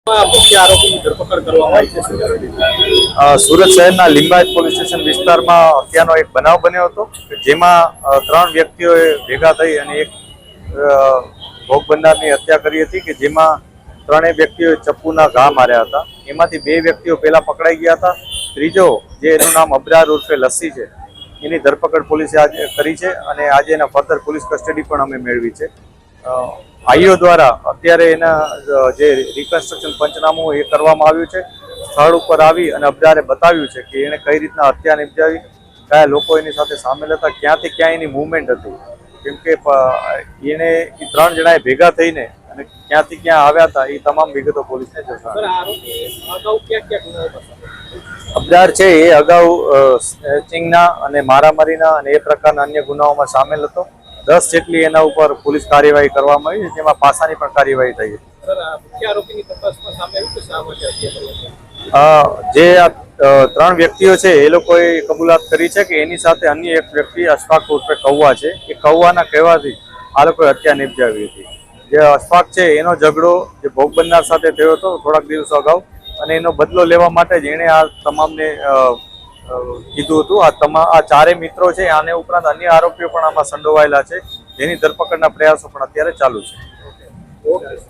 મુખ્ય આરોપીની ધરપકડ કરવામાં આવી છે। સુરત શહેરના લિંબાયત પોલીસ સ્ટેશન વિસ્તારમાં હત્યાનો એક બનાવ બન્યો હતો, જેમાં 3 વ્યક્તિઓએ ભેગા થઈ અને એક ભોગ બનનારની હત્યા કરી હતી, કે જેમાં 3 વ્યક્તિઓએ ચપ્પુના ઘા માર્યા હતા। એમાંથી 2 વ્યક્તિઓ પહેલા પકડાઈ ગયા હતા। ત્રીજો, જે એનું નામ અબરાર ઉર્ફે લસ્સી છે, એની ધરપકડ પોલીસે આજે કરી છે અને આજે એના ફર્ધર પોલીસ કસ્ટડી પણ અમે મેળવી છે। ભાઈઓ દ્વારા અત્યારે એના જે રિકન્સ્ટ્રક્શન પંચનામું એ કરવામાં આવ્યું છે। સ્થળ ઉપર આવી અને અબડારે બતાવ્યું છે કે એણે કઈ રીતના હત્યા નિપજાવી, કયા લોકો એની સાથે સામેલ હતા, ક્યાંથી ક્યાં એની મૂવમેન્ટ હતી, કેમ કે એને 3 જણાએ ભેગા થઈને અને ક્યાંથી ક્યાં આવ્યા હતા એ તમામ વિગતો પોલીસને અબડાર છે એ અગાઉ સ્નેચિંગના અને મારામારીના અને એ પ્રકારના અન્ય ગુનાઓમાં સામેલ હતો। 10 જેટલી એના ઉપર પોલીસ કાર્યવાહી કરવામાં આવી છે, જેમાં પાસાની પણ કાર્યવાહી થઈ છે। જે આ 3 વ્યક્તિઓ છે એ લોકોએ કબૂલાત કરી છે કે એની સાથે અન્ય એક વ્યક્તિ અશફાક ઉર્ફે કૌવા છે, એ કૌવાના કહેવાથી આ લોકોએ હત્યા નિપજાવી હતી। જે અશફાક છે એનો ઝઘડો જે ભોગ બનનાર સાથે થયો હતો થોડાક દિવસો અગાઉ, અને એનો બદલો લેવા માટે જ એણે આ તમામને કીધું હતું। આ 4 મિત્રો છે, આને ઉપરાંત અન્ય આરોપીઓ પણ આમાં સંડોવાયેલા છે, જેની ધરપકડના પ્રયાસો પણ અત્યારે ચાલુ છે।